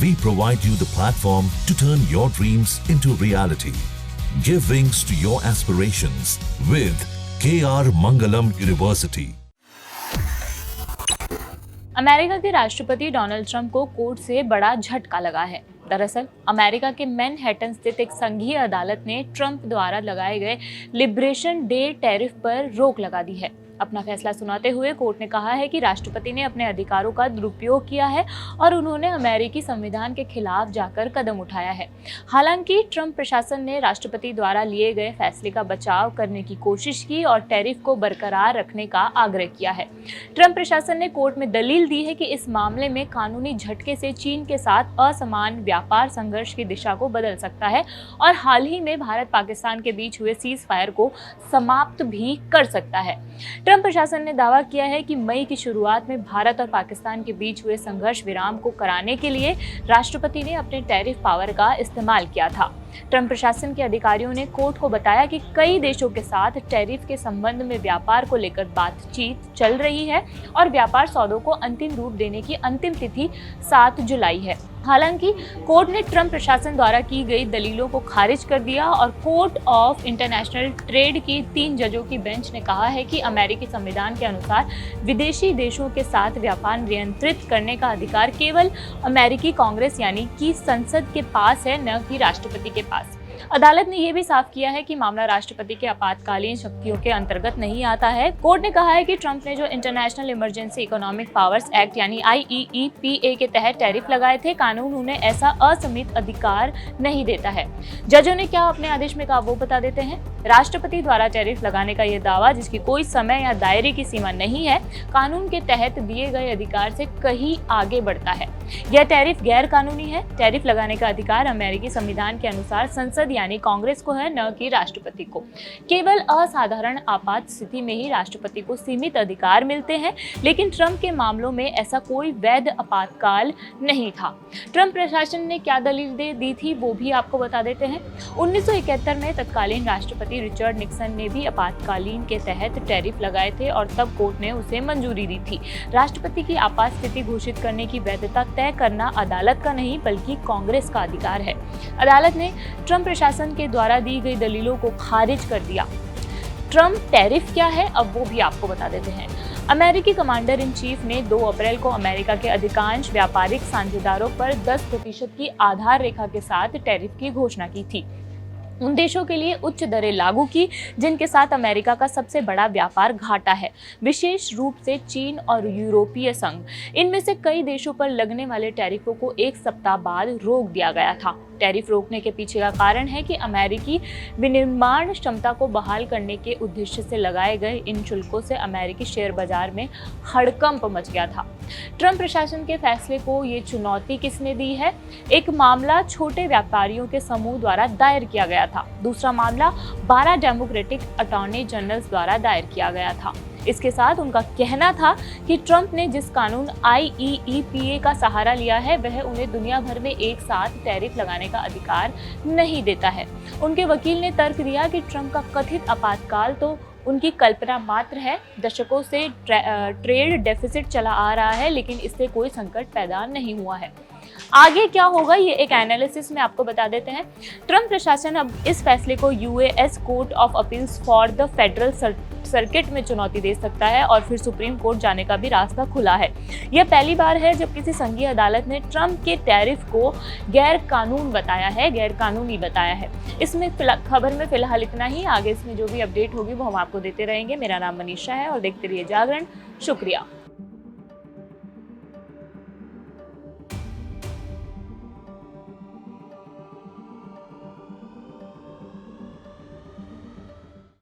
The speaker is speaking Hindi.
We provide you the platform to turn your dreams into reality. Give wings to your aspirations with KR Mangalam University. America के राष्ट्रपति डोनाल्ड ट्रंप को कोर्ट से बड़ा झटका लगा है। दरअसल अमेरिका के मैनहट्टन स्थित एक संघीय अदालत ने ट्रंप द्वारा लगाए गए लिबरेशन डे टैरिफ पर रोक लगा दी है। अपना फैसला सुनाते हुए कोर्ट ने कहा है कि राष्ट्रपति ने अपने अधिकारों का दुरुपयोग किया है और उन्होंने अमेरिकी संविधान के खिलाफ जाकर कदम उठाया है। हालांकि ट्रंप प्रशासन ने राष्ट्रपति द्वारा लिए गए फैसले का बचाव करने की कोशिश की और टैरिफ को बरकरार रखने का आग्रह किया है। ट्रंप प्रशासन ने कोर्ट में दलील दी है कि इस मामले में कानूनी झटके से चीन के साथ असमान व्यापार संघर्ष की दिशा को बदल सकता है और हाल ही में भारत पाकिस्तान के बीच हुए सीज फायर को समाप्त भी कर सकता है। ट्रंप प्रशासन ने दावा किया है कि मई की शुरुआत में भारत और पाकिस्तान के बीच हुए संघर्ष विराम को कराने के लिए राष्ट्रपति ने अपने टैरिफ पावर का इस्तेमाल किया था। ट्रंप प्रशासन के अधिकारियों ने कोर्ट को बताया कि कई देशों के साथ टैरिफ के संबंध में व्यापार को लेकर बातचीत चल रही है और व्यापार सौदों को अंतिम रूप देने की अंतिम तिथि 7 जुलाई है। हालांकि कोर्ट ने ट्रंप प्रशासन द्वारा की गई दलीलों को खारिज कर दिया और कोर्ट ऑफ इंटरनेशनल ट्रेड की 3 जजों की बेंच ने कहा है कि अमेरिकी संविधान के अनुसार विदेशी देशों के साथ व्यापार नियंत्रित करने का अधिकार केवल अमेरिकी कांग्रेस यानी कि संसद के पास है, न कि राष्ट्रपति के पास। अदालत ने यह भी साफ किया है कि मामला राष्ट्रपति के आपातकालीन शक्तियों के अंतर्गत नहीं आता है। कोर्ट ने कहा है कि ट्रंप ने जो international emergency economic powers act यानी IEEPA के तहत टैरिफ लगाए थे, कानून उन्हें ऐसा असीमित अधिकार नहीं देता है। जजों ने क्या अपने आदेश में कहा वो बता देते हैं। राष्ट्रपति द्वारा टैरिफ लगाने का यह दावा, जिसकी कोई समय या दायरे की सीमा नहीं है, कानून के तहत दिए गए अधिकार से कहीं आगे बढ़ता है। यह टैरिफ गैर कानूनी है। टैरिफ लगाने का अधिकार अमेरिकी संविधान के अनुसार संसद यानी कांग्रेस को है, न कि राष्ट्रपति को। केवल असाधारण आपात स्थिति में ही राष्ट्रपति को सीमित अधिकार मिलते हैं, लेकिन ट्रंप के मामलों में ऐसा कोई वैध आपातकाल नहीं था। ट्रंप प्रशासन ने क्या दलील दी थी वो भी आपको बता देते हैं। 1971 में तत्कालीन राष्ट्रपति रिचर्ड निक्सन ने भी आपातकालीन के तहत टैरिफ लगाए थे और तब कोर्ट ने उसे मंजूरी दी थी। राष्ट्रपति की आपात स्थिति घोषित करने की वैधता तय करना अदालत का नहीं बल्कि कांग्रेस का अधिकार है। अदालत ने ट्रंप प्रशासन के द्वारा दी गई दलीलों को खारिज कर दिया। ट्रंप टैरिफ क्या है अब वो भी आपको बता देते हैं। अमेरिकी कमांडर इन चीफ ने 2 अप्रैल को अमेरिका के अधिकांश व्यापारिक साझेदारों पर 10% की आधार रेखा के साथ टैरिफ की घोषणा की थी। उन देशों के लिए उच्च दरें लागू की जिनके साथ अमेरिका का सबसे बड़ा व्यापार घाटा है, विशेष रूप से चीन और यूरोपीय संघ। इनमें से कई देशों पर लगने वाले टैरिफों को 1 सप्ताह बाद रोक दिया गया था। टैरिफ रोकने के पीछे का कारण है कि अमेरिकी विनिर्माण क्षमता को बहाल करने के उद्देश्य से लगाए गए इन शुल्कों से अमेरिकी शेयर बाजार में हड़कंप मच गया था। ट्रंप प्रशासन के फैसले को ये चुनौती किसने दी है? एक मामला छोटे व्यापारियों के समूह द्वारा दायर किया गया था। दूसरा मामला 12 डेमोक्रेटिक अटॉर्नी जनरल्स द्वारा दायर किया गया था। इसके साथ उनका कहना था कि ट्रंप ने जिस कानून IEEPA का सहारा लिया है वह उन्हें दुनिया भर में एक साथ टैरिफ लगाने का अधिकार नहीं देता है। उनके वकील ने तर्क दिया कि ट्रंप का कथित आपातकाल तो उनकी कल्पना मात्र है। दशकों से ट्रेड डेफिसिट चला आ रहा है, लेकिन इससे कोई संकट पैदा नहीं हुआ है। आगे क्या होगा ये एक एनालिसिस में आपको बता देते हैं। ट्रंप प्रशासन अब इस फैसले को US court of appeals for the federal circuit में चुनौती दे सकता है और फिर सुप्रीम कोर्ट जाने का भी रास्ता खुला है। यह पहली बार है जब किसी संघीय अदालत ने ट्रंप के टैरिफ को गैर कानूनी बताया है। इसमें खबर में फिलहाल इतना ही। आगे इसमें जो भी अपडेट होगी वो हम आपको देते रहेंगे। मेरा नाम मनीषा है और देखते रहिए जागरण। शुक्रिया।